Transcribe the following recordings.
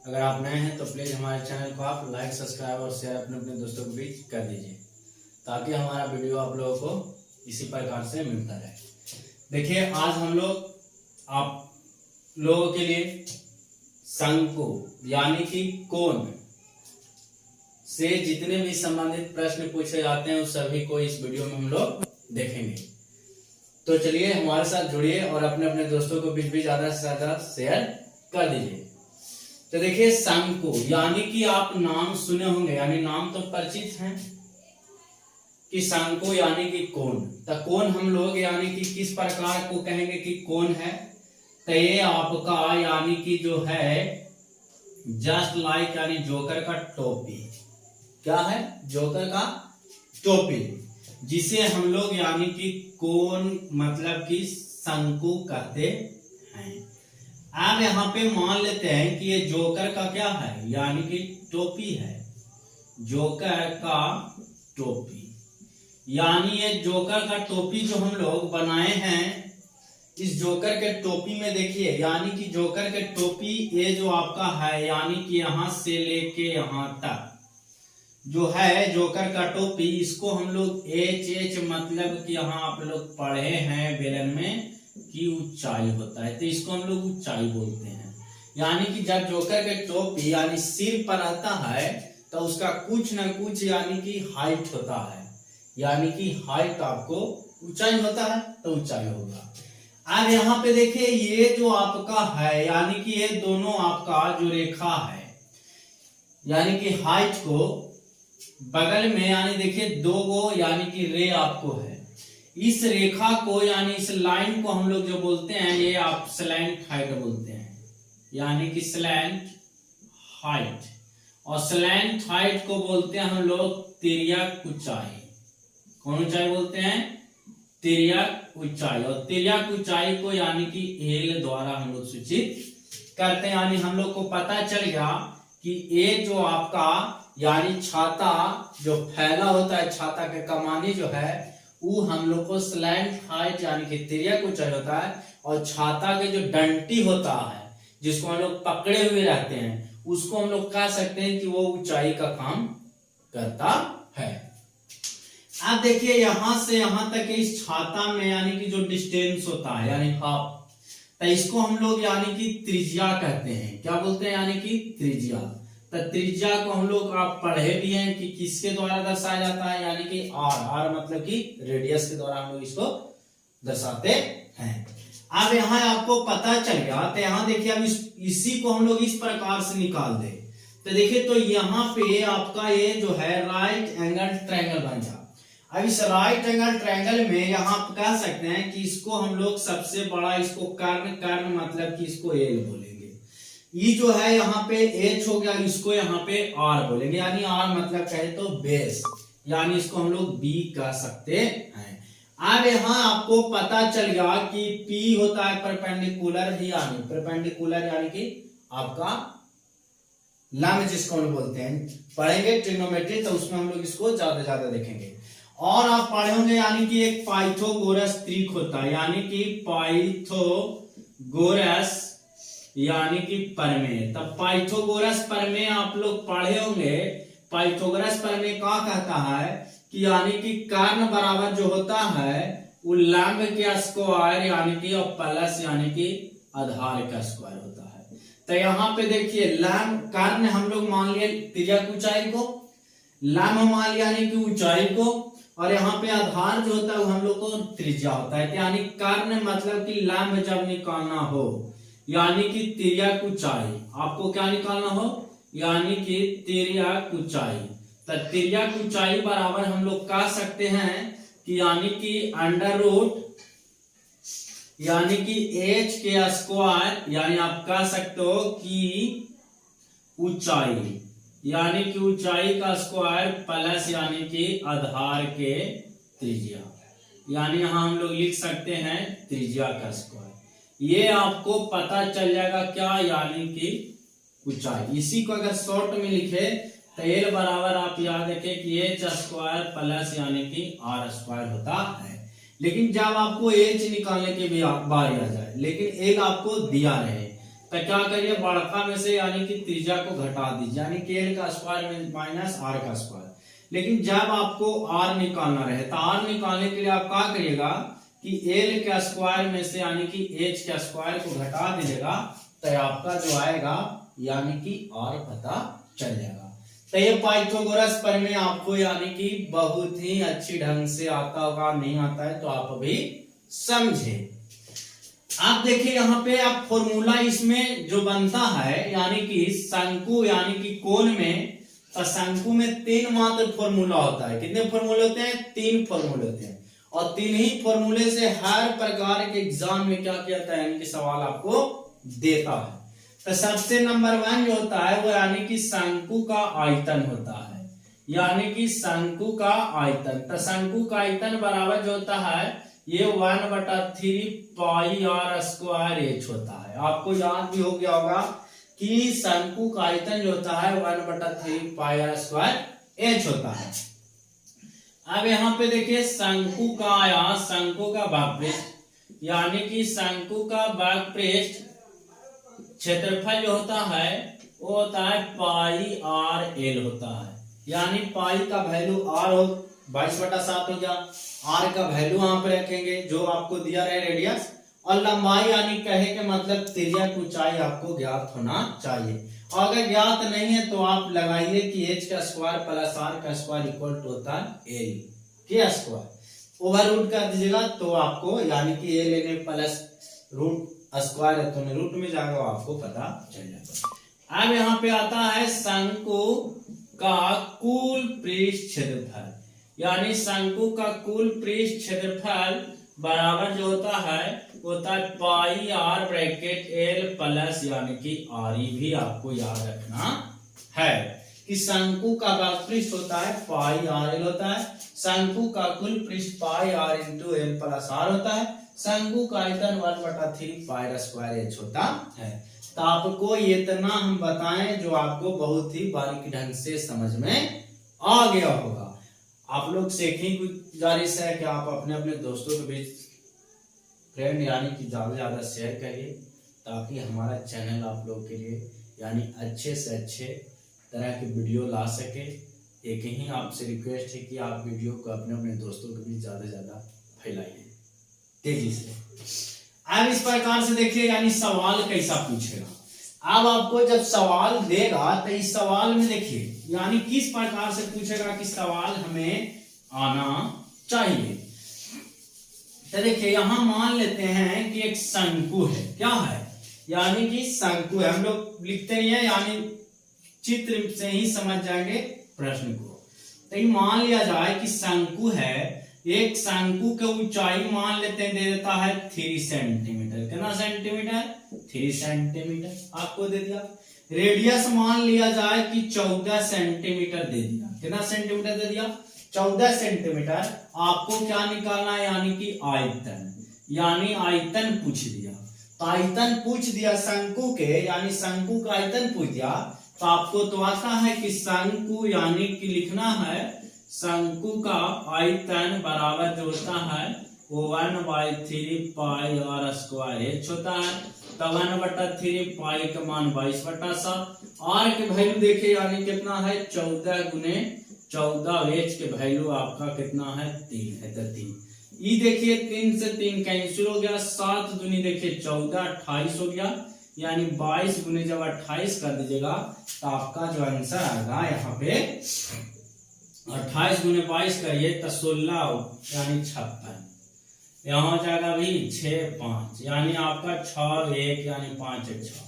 अगर आप नए हैं तो प्लीज़ हमारे चैनल को आप लाइक, सब्सक्राइब और शेयर अपने अपने दोस्तों के बीच कर दीजिए ताकि हमारा वीडियो आप लोगों को इसी प्रकार से मिलता रहे। देखिए, आज हम लोग आप लोगों के लिए शंकु यानी कि कोण से जितने भी संबंधित प्रश्न पूछे जाते हैं उस सभी को इस वीडियो में हम लोग देखेंगे। तो चलिए हमारे साथ जुड़िए और अपने अपने दोस्तों को बीच बीच ज्यादा से ज्यादा शेयर कर दीजिए। तो देखिए, शंकु यानी कि आप नाम सुने होंगे, यानी नाम तो परिचित हैं कि शंकु यानी कि कोण। तो कोण हम लोग यानी कि किस प्रकार को कहेंगे कि कोण है, तो ये आपका यानी कि जो है जस्ट लाइक यानी जोकर का टोपी। क्या है? जोकर का टोपी, जिसे हम लोग यानी कि कोण मतलब कि शंकु कहते हैं। अब यहाँ पे मान लेते हैं कि ये जोकर का क्या है, यानी कि टोपी है। जोकर का टोपी यानी ये जोकर का टोपी जो हम लोग बनाए हैं, इस जोकर के टोपी में देखिए यानी कि जोकर के टोपी ये जो आपका है यानी कि यहां से लेके यहां तक जो है जोकर का टोपी, इसको हम लोग एच मतलब कि यहाँ आप लोग पढ़े हैं बेलन में कि ऊंचाई होता है, तो इसको हम लोग ऊंचाई बोलते हैं। यानी कि जब जोकर के टोपी यानी सिर पर आता है तो उसका कुछ न कुछ यानी कि हाइट होता है, यानी कि हाइट आपको ऊंचाई होता है तो ऊंचाई होगा। अब यहाँ पे देखिए ये जो आपका है यानी कि ये दोनों आपका जो रेखा है यानी कि हाइट को बगल में यानी देखिए दो गो यानी कि रे आपको है। इस रेखा को यानी इस लाइन को हम लोग जो बोलते हैं ये आप स्लैंट हाइट बोलते हैं, यानी कि स्लैंट हाइट। और स्लैंट हाइट को बोलते हैं हम लोग तिर्यक ऊंचाई। कौन ऊंचाई बोलते हैं? तिर्यक ऊंचाई। और तिर्यक ऊंचाई को यानी कि एल द्वारा हम लोग सूचित करते हैं। यानी हम लोग को पता चल गया कि ये जो आपका यानी छाता जो फैला होता है, छाता के कमानी जो है वो हम लोग को स्लैंट हाइट यानी कि तिर्यक ऊंचाई होता है। और छाता के जो डंटी होता है जिसको हम लोग पकड़े हुए रहते हैं उसको हम लोग कह सकते हैं कि वो ऊंचाई का काम करता है। अब देखिए यहां से यहां तक इस छाता में यानी कि जो डिस्टेंस होता है यानी हाफ, तो इसको हम लोग यानी कि त्रिज्या कहते हैं। क्या बोलते हैं? यानी कि त्रिज्या। तो त्रिज्या को हम लोग आप पढ़े भी हैं कि किसके द्वारा दर्शाया जाता है, यानी कि आर मतलब कि रेडियस के द्वारा हम लोग इसको दर्शाते हैं। अब यहाँ आपको पता चल गया, तो यहाँ देखिए अब इसी को हम लोग इस प्रकार से निकाल दे तो देखिए तो यहाँ पे आपका ये जो है राइट एंगल ट्रायंगल बन जाए। अब इस राइट एंगल ट्रायंगल में यहाँ आप कह सकते हैं कि इसको हम लोग सबसे बड़ा इसको कर्ण मतलब कि इसको एल बोलेंगे। ये जो है यहाँ पे एच हो गया, इसको यहाँ पे आर बोलेंगे, यानी आर मतलब कहे तो बेस, यानी इसको हम लोग बी कह सकते हैं। अब यहाँ आपको पता चल गया कि पी होता है परपेंडिकुलर यानी कि आपका लंब जिसको हम बोलते हैं। पढ़ेंगे ट्रिग्नोमेट्री तो उसमें हम लोग इसको ज्यादा देखेंगे। और आप पढ़े होंगे यानी कि एक पाइथागोरस त्रिक होता है, यानी कि पाइथागोरस यानी कि प्रमेय। तब पाइथागोरस प्रमेय आप लोग पढ़े होंगे। पाइथागोरस प्रमेय क्या कहता है कि यानी कि कर्ण बराबर जो होता है वो लंब के स्क्वायर यानी कि और प्लस यानी कि आधार का स्क्वायर होता है। तो यहाँ पे देखिए लंब कर्ण हम लोग मान लिए तिर्यक ऊंचाई को, लंब मान लिया यानी कि ऊंचाई को, और यहाँ पे आधार जो होता है वो हम लोग को त्रिज्या होता है। यानी कर्ण मतलब कि लंब जब निकालना हो यानी कि तिर्यक ऊंचाई, आपको क्या निकालना हो यानी कि तिर्यक ऊंचाई। तो तिर्यक ऊंचाई बराबर हम लोग कह सकते हैं कि यानी कि अंडर रूट यानी कि एच के स्क्वायर, यानी आप कह सकते हो कि ऊंचाई यानी कि ऊंचाई का स्क्वायर प्लस यानी कि आधार के त्रिज्या, यानी यहां हम लोग लिख सकते हैं त्रिज्या का स्क्वायर। ये आपको पता चल जाएगा क्या, यानी कि ऊंचाई। इसी को अगर शॉर्ट में लिखे तो एल बराबर आप याद रखें कि एच स्क्वायर प्लस यानी कि आर स्क्वायर होता है। लेकिन जब आपको एच निकालने की भी बारी आ जाए लेकिन एल आपको दिया रहे तो क्या करिए, बड़का में से यानी कि त्रिज्या को घटा दीजिए, यानी कि एल का स्क्वायर में माइनस आर का स्क्वायर। लेकिन जब आपको आर निकालना रहे तो आर निकालने के लिए आप क्या करिएगा कि एल के स्क्वायर में से यानी कि एच के स्क्वायर को घटा दीजिएगा, तो आपका जो आएगा यानी कि आर पता चल जाएगा। तो ये पाइथागोरस प्रमेय आपको यानी कि बहुत ही अच्छी ढंग से आता होगा, नहीं आता है तो आप अभी समझे। आप देखिए यहाँ पे आप फॉर्मूला इसमें जो बनता है यानी कि शंकु यानी कि कोण में, तो शंकु में 3 मात्र फॉर्मूला होता है। कितने फॉर्मूले होते हैं? 3 फॉर्मूले होते हैं, और 3 ही फॉर्मूले से हर प्रकार के एग्जाम में क्या किया जाता है यानी कि सवाल आपको देता है। तो सबसे नंबर 1 जो होता है वो यानी कि शंकु का आयतन होता है, यानी कि शंकु का आयतन। तो शंकु का आयतन बराबर जो होता है ये 1/3 पाई आर स्क्वायर एच होता है। आपको याद भी हो गया होगा कि शंकु का आयतन जो होता है 1/3 पाई आर स्क्वायर एच होता है। अब यहाँ पे देखिए शंकु का आया, शंकु का वक्रपृष्ठ यानी कि शंकु का वक्रपृष्ठ क्षेत्रफल जो होता है वो होता है पाई आर एल होता है, यानी पाई का वैल्यू आर हो 22/7 हो गया, आर का वैल्यू वहां पे रखेंगे जो आपको दिया रहे रेडियस, और लंबाई यानी कहे के मतलब त्रिज्या की ऊंचाई आपको ज्ञात होना चाहिए। और अगर ज्ञात नहीं है तो आप लगाइए कि एच का स्क्वायर प्लस आर का स्क्वायर इक्वल टू होता है एल के स्क्वायर, ओवर रूट कर दीजिएगा तो आपको यानी कि L N plus root square है तो रूट में जाएगा, आपको पता चल जाएगा। अब यहाँ पे आता है शंकु का कुल पृष्ठ क्षेत्रफल, यानी शंकु का कुल पृष्ठ क्षेत्रफल बराबर जो होता है पाई आर ब्रैकेट एल प्लस यानी कि आर। भी आपको याद रखना है कि शंकु का वक्रपृष्ठ होता है पाई आर एल होता है, शंकु का कुल पृष्ठ pi r into l plus r होता है, शंकु का आयतन 1/3 पाई आर स्क्वायर एच होता है। तो आपको इतना हम बताएं जो आपको बहुत ही बारीकी ढंग से समझ में आ गया होगा। आप लोग से ही गुजारिश है कि आप अपने अपने दोस्तों के बीच फ्रेंड यानी कि ज्यादा से ज्यादा शेयर करिए, ताकि हमारा चैनल आप लोग के लिए यानी अच्छे से अच्छे तरह के वीडियो ला सके। एक ही आपसे रिक्वेस्ट है कि आप वीडियो को अपने अपने दोस्तों के बीच ज्यादा से ज्यादा फैलाइए तेजी से। अब इस प्रकार से देखिए यानी सवाल कैसा पूछेगा। अब आपको जब सवाल देगा तो इस सवाल में देखिए यानी किस प्रकार से पूछेगा कि सवाल हमें आना चाहिए। तो देखिए यहां मान लेते हैं कि एक शंकु है, क्या है यानी कि शंकु है, हम लोग लिखते ही हैं यानी चित्र से ही समझ जाएंगे प्रश्न को। तो मान लिया जाए कि शंकु है, एक शंकु की ऊंचाई मान लेते हैं दे देता है 3 सेंटीमीटर। कितना सेंटीमीटर? 3 सेंटीमीटर आपको दे दिया। रेडियस मान लिया जाए कि 14 सेंटीमीटर दे दिया। कितना सेंटीमीटर दे दिया? 14 सेंटीमीटर। आपको क्या निकालना है यानी कि आयतन, यानी आयतन पूछ दिया। तो आयतन पूछ दिया शंकु के, यानी शंकु का आयतन पूछ दिया, तो आपको तो आता है कि शंकु यानी कि लिखना है शंकु का आयतन बराबर जो होता है वो 1/3 पाई आर स्क्वायर एच होता है। तो 1/3 पाई का मान 22/7, आर के वैल्यू देखिए यानी कितना है 14 गुने 14, एच के वैल्यू आपका कितना है 3 है। तो 3 ये देखिए 3 से 3 कैंसिल हो गया, 7 दूनी देखिए 14, 28 हो गया, यानी 22 गुने जब 28 कर दीजिएगा तो आपका जो आंसर आएगा यहाँ पे 28 गुने 22 करिए तो 16 यानी 56, यहाँ हो जाएगा भी 6 5 यानी आपका 6 1 यानी 5 1 6,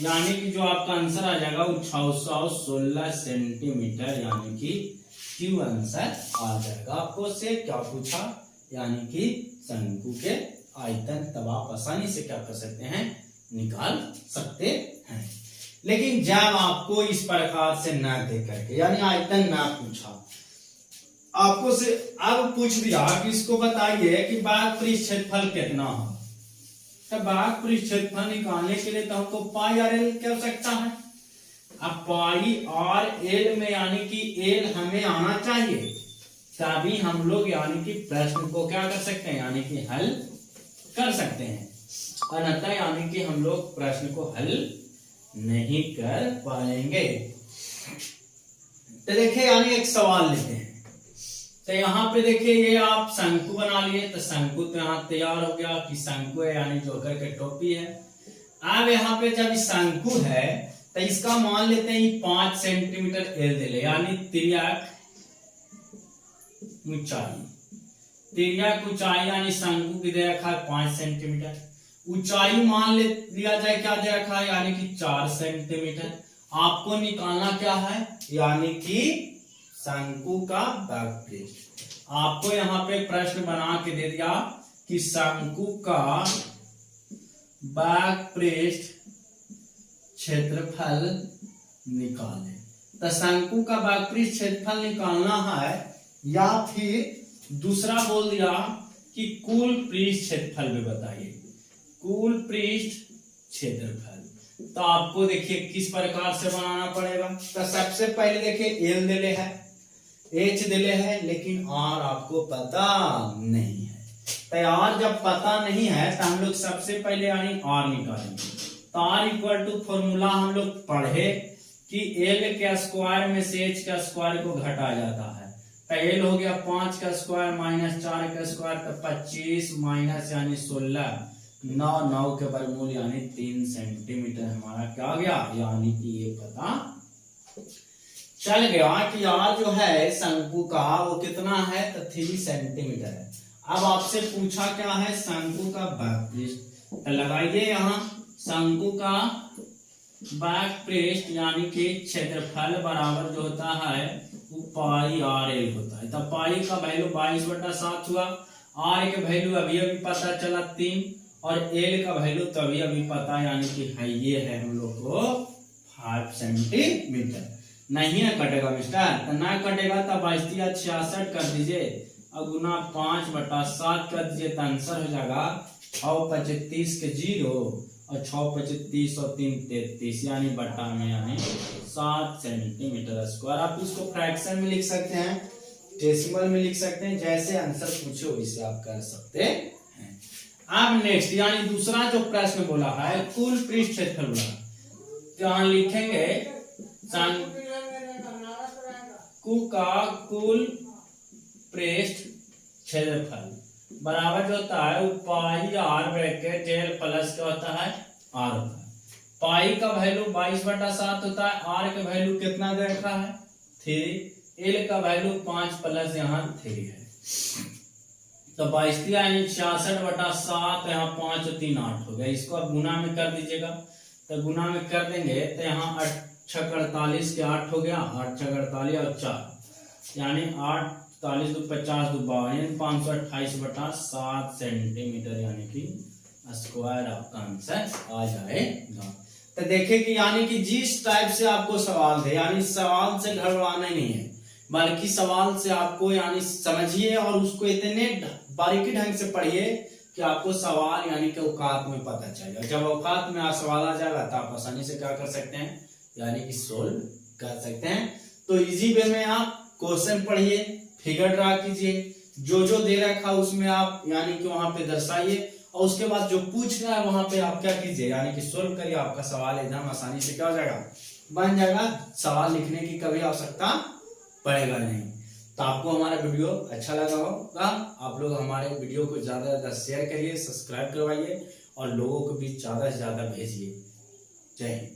यानी कि जो आपका आंसर आ जाएगा वो 616 सेंटीमीटर यानी कि क्यू आंसर आ जाएगा। आपको से क्या पूछा यानी कि शंकु के आयतन, तब आप आसानी से क्या कर सकते हैं निकाल सकते हैं। लेकिन जब आपको इस प्रकार से ना दे करके यानी आयतन ना पूछा, आपको से अब पूछ दिया कि इसको बताइए कि वक्रपृष्ठ क्षेत्रफल कितना हो, तो वक्रपृष्ठ क्षेत्रफल निकालने के लिए तो हमको पाई आर एल की आवश्यकता है। अब पाई आर एल में यानी कि एल हमें आना चाहिए, तभी हम लोग यानी कि प्रश्न को क्या कर सकते हैं यानी कि हल कर सकते हैं। अन्यथा यानी कि हम लोग प्रश्न को हल नहीं कर पाएंगे। तो देखिए यानी एक सवाल लेते हैं। तो यहाँ पे देखिए ये आप शंकु बना लिए, तो शंकु तो यहाँ तैयार हो गया कि शंकु है यानी जोकर के टोपी है। अब यहाँ पे जब शंकु है तो इसका मान लेते हैं 5 सेंटीमीटर एल दे ले, यानी तिर्यक ऊंचाई यानी शंकु की दे रखा है 5 सेंटीमीटर। ऊंचाई मान ले दिया जाए क्या दे रखा है, यानी कि 4 सेंटीमीटर। आपको निकालना क्या है, यानी कि शंकु का बैकपृष्ठ। आपको यहाँ पे प्रश्न बना के दे दिया कि शंकु का बैकपृष्ठ क्षेत्रफल निकालें। तो शंकु का बैकपृष्ठ क्षेत्रफल निकालना है, या फिर दूसरा बोल दिया कि कुल पृष्ठ क्षेत्रफल भी बताइए, कुल पृष्ठ क्षेत्रफल। तो आपको देखिए किस प्रकार से बनाना पड़ेगा। तो सबसे पहले देखिए एल दिले है, एच दिले है, लेकिन आर आपको पता नहीं है। तो आर जब पता नहीं है तो हम लोग सबसे पहले यानी आर निकालेंगे। तो आर इक्वल टू फॉर्मूला हम लोग पढ़े कि एल के स्क्वायर में से एच का स्क्वायर को घटा जाता है। तो एल हो गया 5 का स्क्वायर माइनस 4 का स्क्वायर, तो 25 माइनस यानी 16, 9 के वर्गमूल यानी 3 सेंटीमीटर हमारा क्या गया, यानी कि ये पता चल गया कि यार जो है शंकु का वो कितना है, तो 3 सेंटीमीटर है। अब आपसे पूछा क्या है, शंकु का बैकपृष्ठ। तो लगाइए यहाँ शंकु का बैकपृष्ठ यानी कि क्षेत्रफल बराबर जो होता है वो पाई आर एल होता है। तो पाई का वैल्यू 22/7 हुआ, आर के वैल्यू अभी अभी पता चला 3, और एल का वैल्यू तभी अभी पता यानी कि है ये है हम लोग को 5 सेंटीमीटर। नहीं है कटेगा मिस्टर, तो ना कटेगा तो 66 कर दीजिए और गुना 5/7 कर दीजिए, तो आंसर हो जाएगा 6×25 के 0 और 6×25 और 3 33 यानी बटा में यानी 7 सेंटीमीटर स्क्वायर। आप इसको फ्रैक्शन में लिख सकते हैं, डेसिमल में लिख सकते हैं, जैसे आंसर पूछो वैसे आप कर सकते हैं। अब नेक्स्ट यानी दूसरा जो प्रश्न बोला है कुल पृष्ठ क्षेत्रफल बोला, तो यहाँ लिखेंगे शंकु का कुल पृष्ठ क्षेत्रफल बराबर जो होता है वो पाई आर ब्रैकेट एल प्लस क्या होता है, आर होता है। पाई का वैल्यू 22/7 होता है, आर का वैल्यू कितना दे रखा है 3, एल का वैल्यू 5 प्लस यहाँ 3 है। तो 22 यानी 66/7, यहाँ 5 और 3 8 हो गया। इसको आप गुना में कर दीजिएगा, तो गुना में कर देंगे तो यहाँ 8 6 48 के 8 हो गया, 8 6 48 और 4 यानी 8 40 2 50 2 52 यानी 528/7 सेंटीमीटर यानी कि स्क्वायर आपका आंसर आ जाएगा। तो देखिए कि यानी कि जिस टाइप से आपको सवाल दे, यानी सवाल से घबराना नहीं है, बल्कि सवाल से आपको यानी समझिए और उसको इतने बारीकी ढंग से पढ़िए कि आपको सवाल यानी कि औकात में पता चलेगा। जब औकात में सवाल आ जाएगा तो आप आसानी से क्या कर सकते हैं, यानी कि सोल्व कर सकते हैं। तो इजी वे में आप क्वेश्चन पढ़िए, फिगर ड्रा कीजिए, जो जो दे रखा उसमें आप यानी कि वहां पे दर्शाइए, और उसके बाद जो पूछ रहा है वहां पे आप क्या कीजिए, यानी कि सोल्व करिए। आपका सवाल एकदम आसानी से क्या हो जाएगा, बन जाएगा। सवाल लिखने की कभी आवश्यकता पड़ेगा नहीं। तो आपको हमारा वीडियो अच्छा लगा होगा, आप लोग हमारे वीडियो को ज्यादा से ज्यादा शेयर करिए, सब्सक्राइब करवाइए और लोगों को भी ज्यादा से ज्यादा भेजिए। जय हिंद।